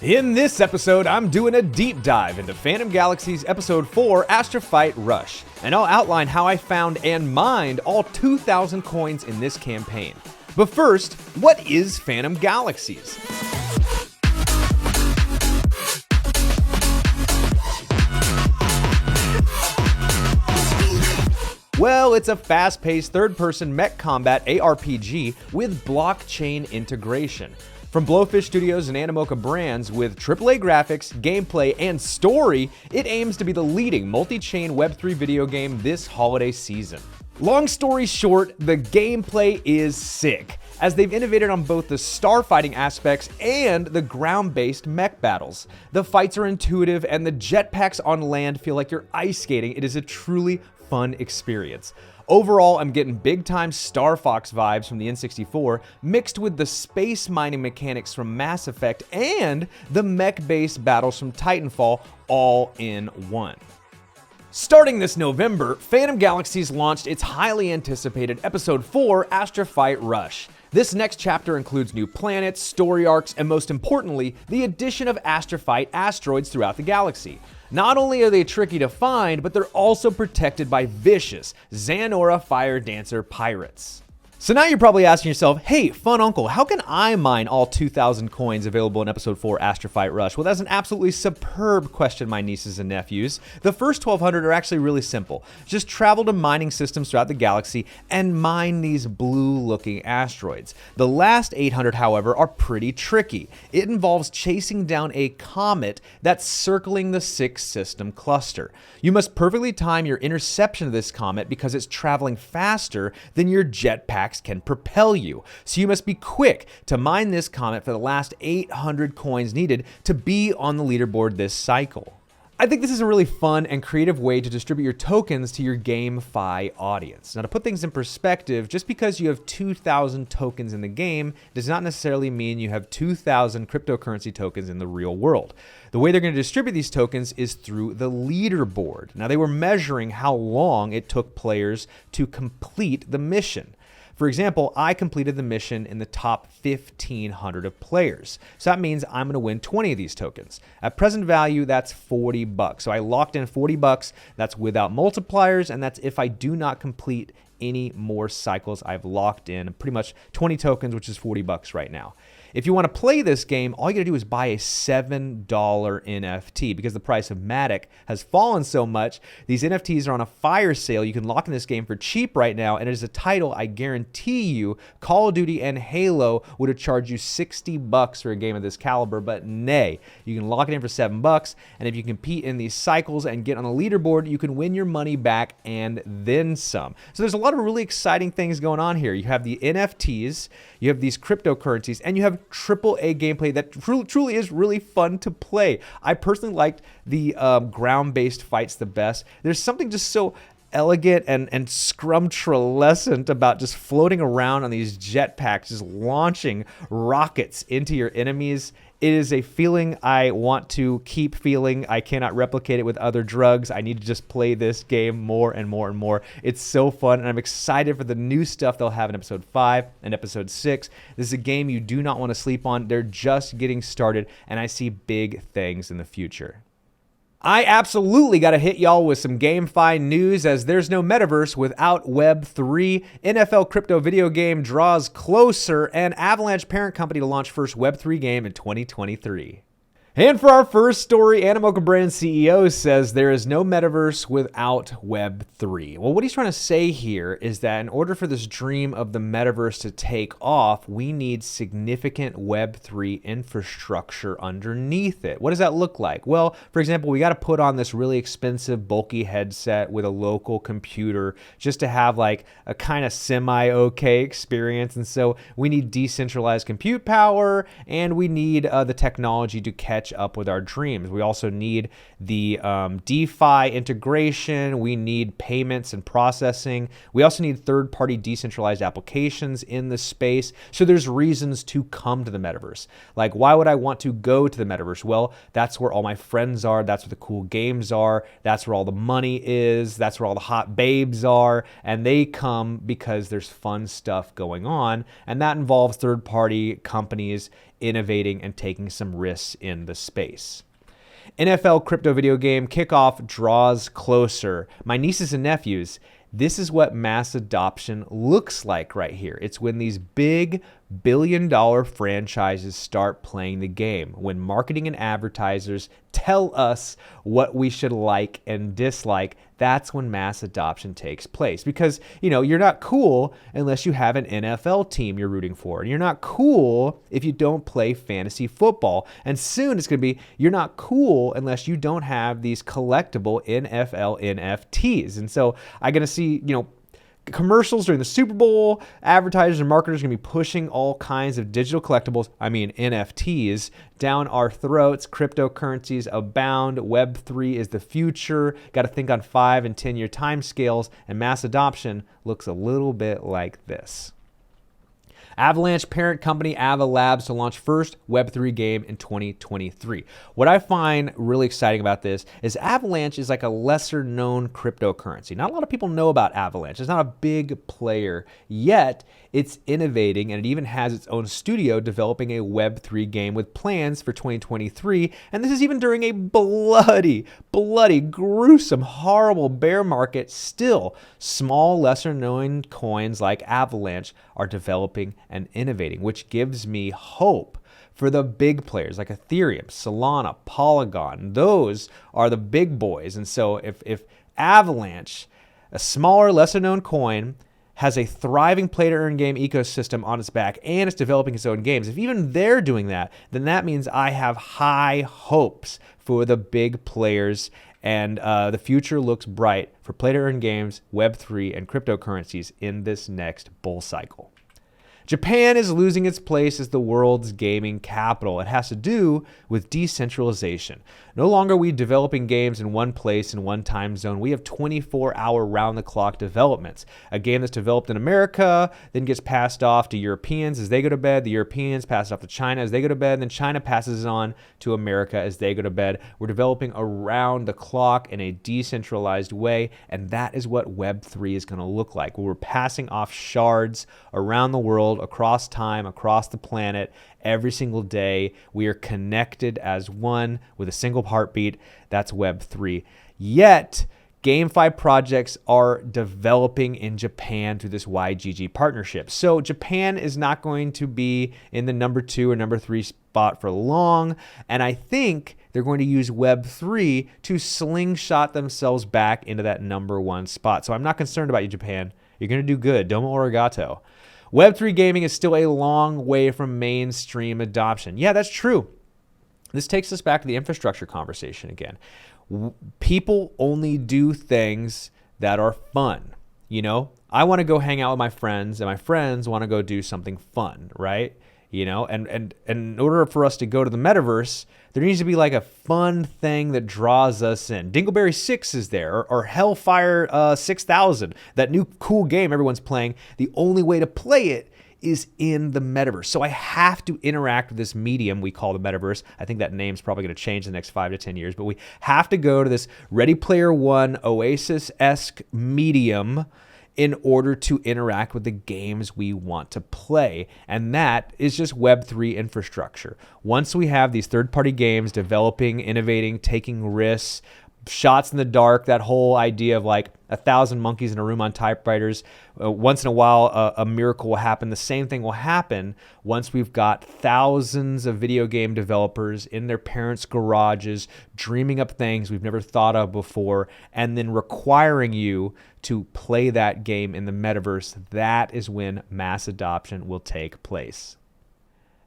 In this episode, I'm doing a deep dive into Phantom Galaxies Episode 4 Astrafite Rush, and I'll outline how I found and mined all 2,000 coins in this campaign. But first, what is Phantom Galaxies? Well, it's a fast-paced third-person mech combat ARPG with blockchain integration. From Blowfish Studios and Animoca Brands, with AAA graphics, gameplay, and story, it aims to be the leading multi-chain Web3 video game this holiday season. Long story short, the gameplay is sick, as they've innovated on both the starfighting aspects and the ground-based mech battles. The fights are intuitive, and the jetpacks on land feel like you're ice skating. It is a truly fun experience. Overall, I'm getting big-time Star Fox vibes from the N64, mixed with the space mining mechanics from Mass Effect and the mech-based battles from Titanfall, all in one. Starting this November, Phantom Galaxies launched its highly anticipated Episode 4 Astrafite Rush. This next chapter includes new planets, story arcs, and most importantly, the addition of Astrafite asteroids throughout the galaxy. Not only are they tricky to find, but they're also protected by vicious Xanora Fire Dancer pirates. So now you're probably asking yourself, hey, fununcle, how can I mine all 2,000 coins available in Episode 4 Astrafite Rush? Well, that's an absolutely superb question, my nieces and nephews. The first 1,200 are actually really simple. Just travel to mining systems throughout the galaxy and mine these blue-looking asteroids. The last 800, however, are pretty tricky. It involves chasing down a comet that's circling the 6 system cluster. You must perfectly time your interception of this comet because it's traveling faster than your jetpack can propel you. So you must be quick to mine this comet for the last 800 coins needed to be on the leaderboard this cycle. I think this is a really fun and creative way to distribute your tokens to your Gamefi audience. Now, to put things in perspective, just because you have 2,000 tokens in the game does not necessarily mean you have 2,000 cryptocurrency tokens in the real world. The way they're going to distribute these tokens is through the leaderboard. Now, they were measuring how long it took players to complete the mission. For example, I completed the mission in the top 1,500 of players. So that means I'm going to win 20 of these tokens. At present value, that's $40. So I locked in $40. That's without multipliers, and that's if I do not complete any more cycles. I've locked in pretty much 20 tokens, which is $40 right now. If you want to play this game, all you gotta do is buy a $7 NFT because the price of MATIC has fallen so much. These NFTs are on a fire sale. You can lock in this game for cheap right now, and it is a title I guarantee you Call of Duty and Halo would have charged you $60 for a game of this caliber, but nay, you can lock it in for $7, and if you compete in these cycles and get on the leaderboard, you can win your money back and then some. So there's a lot of really exciting things going on here. You have the NFTs, you have these cryptocurrencies, and you have AAA gameplay that truly is really fun to play. I personally liked the ground-based fights the best. There's something just so elegant and scrumptious about just floating around on these jetpacks, just launching rockets into your enemies. It is a feeling I want to keep feeling. I cannot replicate it with other drugs. I need to just play this game more and more and more. It's so fun, and I'm excited for the new stuff they'll have in Episode 5 and Episode 6. This is a game you do not want to sleep on. They're just getting started, and I see big things in the future. I absolutely got to hit y'all with some Gamefi news, as there's no Metaverse without Web3. NFL crypto video game draws closer, and Avalanche parent company to launch first Web3 game in 2023. And for our first story, Animoca Brands CEO says there is no metaverse without Web3. Well, what he's trying to say here is that in order for this dream of the metaverse to take off, we need significant Web3 infrastructure underneath it. What does that look like? Well, for example, we got to put on this really expensive, bulky headset with a local computer just to have like a kind of semi-okay experience. And so we need decentralized compute power, and we need the technology to catch up with our dreams. We also need the DeFi integration. We need payments and processing. We also need third-party decentralized applications in the space. So there's reasons to come to the metaverse. Like, why would I want to go to the metaverse? Well, that's where all my friends are. That's where the cool games are. That's where all the money is. That's where all the hot babes are. And they come because there's fun stuff going on. And that involves third-party companies innovating and taking some risks in the space. NFL crypto video game kickoff draws closer. My nieces and nephews, this is what mass adoption looks like right here. It's when these big billion-dollar franchises start playing the game, when marketing and advertisers tell us what we should like and dislike. That's when mass adoption takes place, because you're not cool unless you have an NFL team you're rooting for, and you're not cool if you don't play fantasy football, and soon it's going to be you're not cool unless you don't have these collectible NFL NFTs. And so I'm going to see commercials during the Super Bowl. Advertisers and marketers are going to be pushing all kinds of digital collectibles, NFTs, down our throats. Cryptocurrencies abound. Web3 is the future. Got to think on 5 and 10 year time scales, and mass adoption looks a little bit like this. Avalanche parent company Ava Labs to launch first Web3 game in 2023. What I find really exciting about this is Avalanche is like a lesser known cryptocurrency. Not a lot of people know about Avalanche. It's not a big player, yet it's innovating, and it even has its own studio developing a Web3 game with plans for 2023. And this is even during a bloody, gruesome, horrible bear market. Still, small, lesser known coins like Avalanche are developing and innovating, which gives me hope for the big players like Ethereum, Solana, Polygon. Those are the big boys. And so if Avalanche, a smaller, lesser known coin, has a thriving play-to-earn game ecosystem on its back, and it's developing its own games, if even they're doing that, then that means I have high hopes for the big players, and the future looks bright for play-to-earn games, Web3, and cryptocurrencies in this next bull cycle. Japan is losing its place as the world's gaming capital. It has to do with decentralization. No longer are we developing games in one place in one time zone. We have 24-hour round-the-clock developments. A game that's developed in America then gets passed off to Europeans as they go to bed. The Europeans pass it off to China as they go to bed. And then China passes it on to America as they go to bed. We're developing around the clock in a decentralized way, and that is what Web3 is going to look like. We're passing off shards around the world, across time, across the planet, every single day. We are connected as one with a single heartbeat. That's Web3. Yet, Gamefi projects are developing in Japan through this YGG partnership. So Japan is not going to be in the number 2 or number 3 spot for long. And I think they're going to use Web3 to slingshot themselves back into that number 1 spot. So I'm not concerned about you, Japan. You're going to do good. Domo arigato. Web3 gaming is still a long way from mainstream adoption. Yeah, that's true. This takes us back to the infrastructure conversation again. People only do things that are fun. I want to go hang out with my friends, and my friends want to go do something fun, right? And in order for us to go to the metaverse, there needs to be like a fun thing that draws us in. Dingleberry 6 is there, or Hellfire 6000, that new cool game everyone's playing. The only way to play it is in the metaverse. So I have to interact with this medium we call the metaverse. I think that name's probably going to change in the next 5 to 10 years, but we have to go to this Ready Player One Oasis-esque medium in order to interact with the games we want to play. And that is just Web3 infrastructure. Once we have these third-party games developing, innovating, taking risks, shots in the dark, that whole idea of like 1,000 monkeys in a room on typewriters, once in a while a miracle will happen. The same thing will happen once we've got thousands of video game developers in their parents' garages dreaming up things we've never thought of before, and then requiring you to play that game in the metaverse. That is when mass adoption will take place.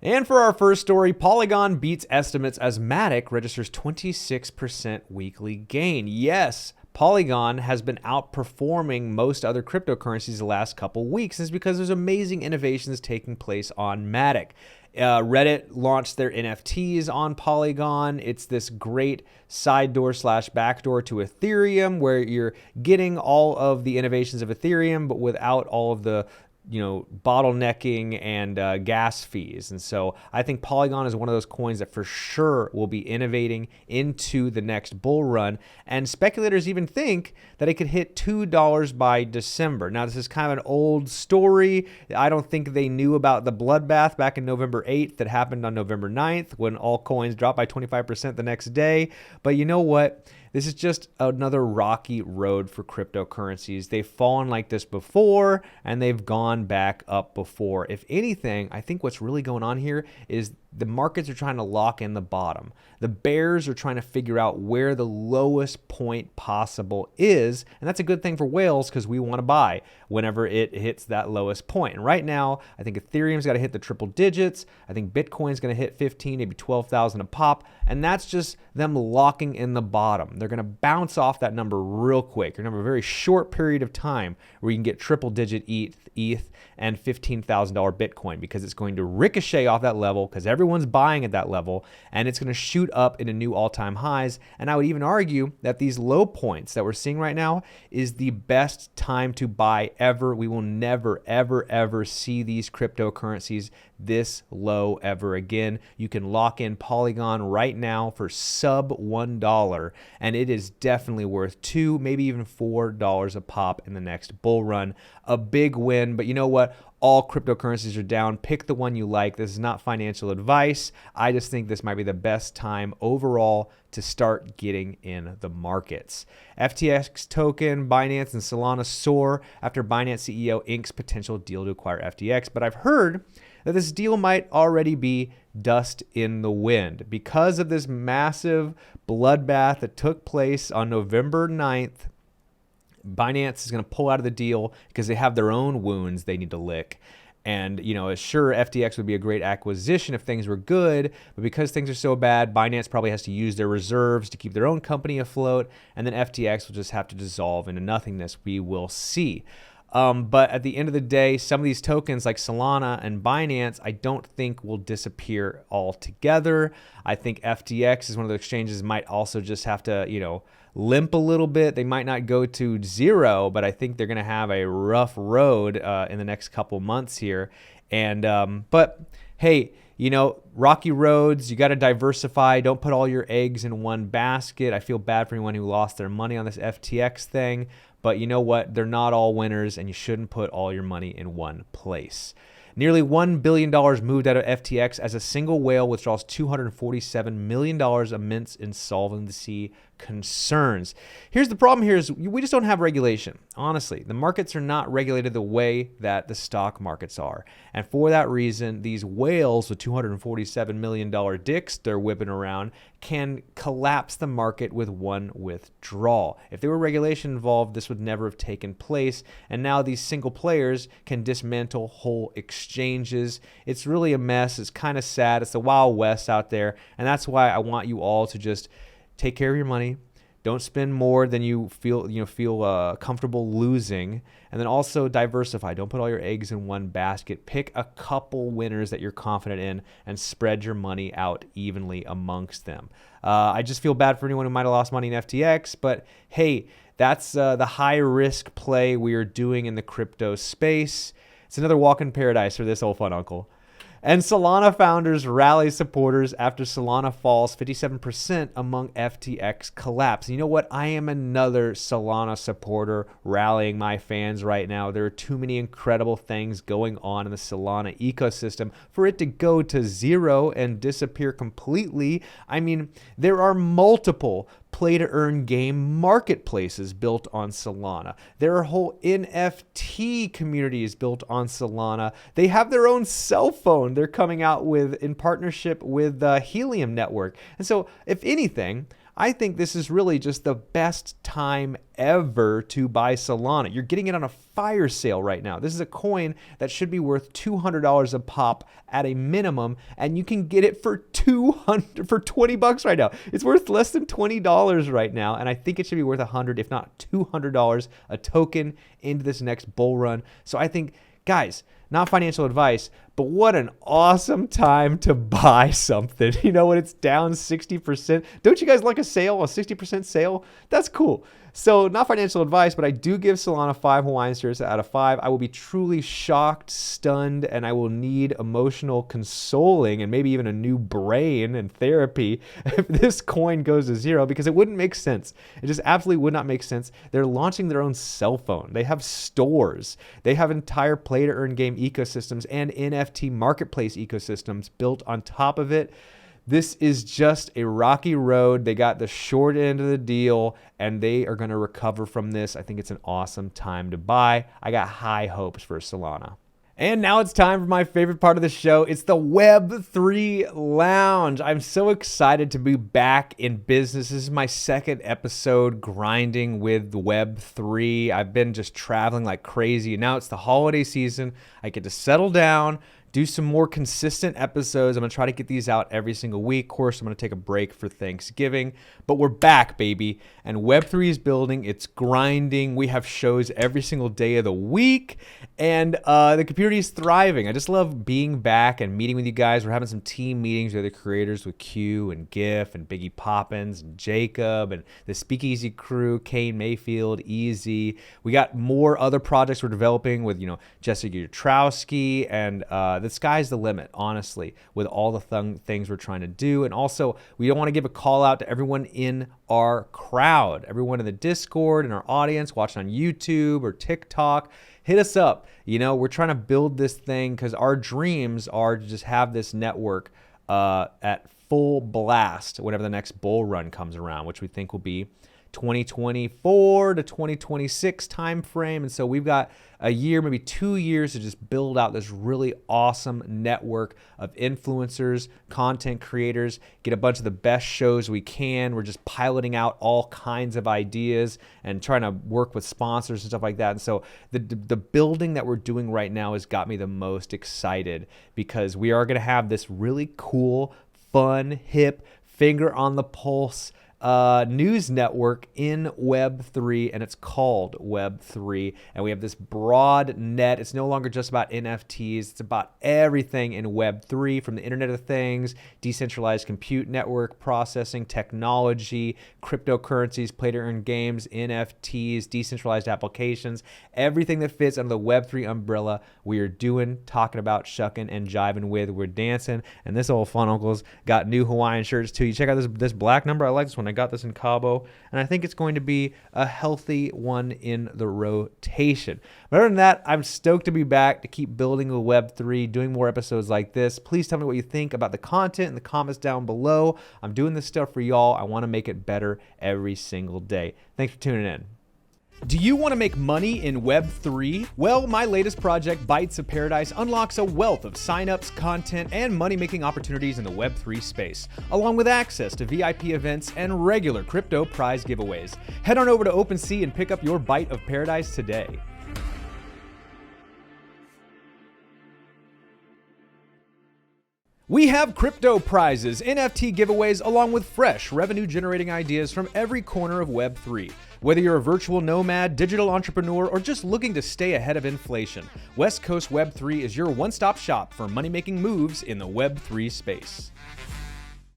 And for our first story, Polygon beats estimates as MATIC registers 26% weekly gain. Yes, Polygon has been outperforming most other cryptocurrencies the last couple weeks. It's because there's amazing innovations taking place on MATIC. Reddit launched their NFTs on Polygon. It's this great side door / backdoor to Ethereum, where you're getting all of the innovations of Ethereum, but without all of the bottlenecking and gas fees. And so I think Polygon is one of those coins that for sure will be innovating into the next bull run. And speculators even think that it could hit $2 by December. Now, this is kind of an old story. I don't think they knew about the bloodbath back in November 8th that happened on November 9th when all coins dropped by 25% the next day. But you know what? This is just another rocky road for cryptocurrencies. They've fallen like this before, and they've gone back up before. If anything, I think what's really going on here is the markets are trying to lock in the bottom. The bears are trying to figure out where the lowest point possible is, and that's a good thing for whales because we want to buy whenever it hits that lowest point. And right now, I think Ethereum's got to hit the triple digits. I think Bitcoin's going to hit 15, maybe 12,000 a pop, and that's just them locking in the bottom. They're going to bounce off that number real quick. You're going to have a very short period of time where you can get triple digit ETH and $15,000 Bitcoin because it's going to ricochet off that level because everyone's buying at that level, and it's going to shoot up into new all-time highs. And I would even argue that these low points that we're seeing right now is the best time to buy ever. We will never, ever, ever see these cryptocurrencies this low ever again. You can lock in Polygon right now for sub $1, and it is definitely worth $2, maybe even $4 a pop in the next bull run. A big win, but you know what? All cryptocurrencies are down. Pick the one you like. This is not financial advice. I just think this might be the best time overall to start getting in the markets. FTX Token, Binance, and Solana soar after Binance CEO inks potential deal to acquire FTX. But I've heard that this deal might already be dust in the wind because of this massive bloodbath that took place on November 9th. Binance is going to pull out of the deal because they have their own wounds they need to lick. And, sure, FTX would be a great acquisition if things were good, but because things are so bad, Binance probably has to use their reserves to keep their own company afloat, and then FTX will just have to dissolve into nothingness. We will see. But at the end of the day, some of these tokens like Solana and Binance, I don't think will disappear altogether. I think FTX is one of the exchanges might also just have to, limp a little bit. They might not go to zero, but I think they're going to have a rough road in the next couple months here. And but hey, rocky roads, you got to diversify. Don't put all your eggs in one basket. I feel bad for anyone who lost their money on this FTX thing, but you know what? They're not all winners, and you shouldn't put all your money in one place. Nearly $1 billion moved out of FTX as a single whale withdraws $247 million amidst insolvency concerns. Here's the problem here is we just don't have regulation. Honestly, the markets are not regulated the way that the stock markets are. And for that reason, these whales with $247 million dicks they're whipping around can collapse the market with one withdrawal. If there were regulation involved, this would never have taken place. And now these single players can dismantle whole exchanges. It's really a mess. It's kind of sad. It's the Wild West out there. And that's why I want you all to just take care of your money. Don't spend more than you feel comfortable losing. And then also diversify. Don't put all your eggs in one basket. Pick a couple winners that you're confident in and spread your money out evenly amongst them. I just feel bad for anyone who might have lost money in FTX, but hey, that's the high risk play we are doing in the crypto space. It's another walk in paradise for this old fununcle. And Solana founders rally supporters after Solana falls 57% among FTX collapse. And you know what? I am another Solana supporter rallying my fans right now. There are too many incredible things going on in the Solana ecosystem for it to go to zero and disappear completely. I mean, there are multiple play-to-earn game marketplaces built on Solana. There are whole NFT communities built on Solana. They have their own cell phone they're coming out with in partnership with the Helium Network. And so, if anything, I think this is really just the best time ever to buy Solana. You're getting it on a fire sale right now. This is a coin that should be worth $200 a pop at a minimum, and you can get it for $20 right now. It's worth less than $20 right now, and I think it should be worth $100, if not $200 a token into this next bull run. So I think, guys, not financial advice, but what an awesome time to buy something. You know, when it's down 60%. Don't you guys like a sale, a 60% sale? That's cool. So not financial advice, but I do give Solana 5 Hawaiian shirts out of 5. I will be truly shocked, stunned, and I will need emotional consoling and maybe even a new brain and therapy if this coin goes to zero, because it wouldn't make sense. It just absolutely would not make sense. They're launching their own cell phone. They have stores. They have entire play-to-earn game ecosystems and NFT marketplace ecosystems built on top of it. This is just a rocky road. They got the short end of the deal, and they are going to recover from this. I think it's an awesome time to buy. I got high hopes for Solana. And now it's time for my favorite part of the show. It's the Web3 Lounge. I'm so excited to be back in business. This is my second episode grinding with Web3. I've been just traveling like crazy. Now it's the holiday season. I get to settle down, do some more consistent episodes. I'm going to try to get these out every single week. Of course, I'm going to take a break for Thanksgiving, but we're back, baby. And Web3 is building. It's grinding. We have shows every single day of the week, and the community is thriving. I just love being back and meeting with you guys. We're having some team meetings with the creators, with Q and GIF and Biggie Poppins and Jacob and the Speakeasy crew, Kane Mayfield, Easy. We got more other projects we're developing with, Jessica Utrowski, and the sky's the limit, honestly, with all the things we're trying to do. And also, we don't want to give a call out to everyone in our crowd, everyone in the Discord, in our audience, watching on YouTube or TikTok. Hit us up. We're trying to build this thing because our dreams are to just have this network at full blast whenever the next bull run comes around, which we think will be 2024 to 2026 timeframe. And so we've got a year, maybe 2 years to just build out this really awesome network of influencers, content creators, get a bunch of the best shows we can. We're just piloting out all kinds of ideas and trying to work with sponsors and stuff like that. And so the building that we're doing right now has got me the most excited, because we are going to have this really cool, fun, hip, finger on the pulse news network in Web3, and it's called Web3. And we have this broad net. It's no longer just about NFTs. It's about everything in Web3, from the Internet of Things, decentralized compute network processing, technology, cryptocurrencies, play-to-earn games, NFTs, decentralized applications, everything that fits under the Web3 umbrella. We are doing, talking about, shucking, and jiving with. We're dancing, and this old fununcle's got new Hawaiian shirts too. You check out this black number. I like this one. I got this in Cabo, and I think it's going to be a healthy one in the rotation. But other than that, I'm stoked to be back to keep building the Web3, doing more episodes like this. Please tell me what you think about the content in the comments down below. I'm doing this stuff for y'all. I want to make it better every single day. Thanks for tuning in. Do you want to make money in Web3? Well, my latest project, Bytes of Paradise, unlocks a wealth of signups, content, and money-making opportunities in the Web3 space, along with access to VIP events and regular crypto prize giveaways. Head on over to OpenSea and pick up your Byte of Paradise today. We have crypto prizes, NFT giveaways, along with fresh revenue-generating ideas from every corner of Web3. Whether you're a virtual nomad, digital entrepreneur, or just looking to stay ahead of inflation, West Coast Web3 is your one-stop shop for money-making moves in the Web3 space.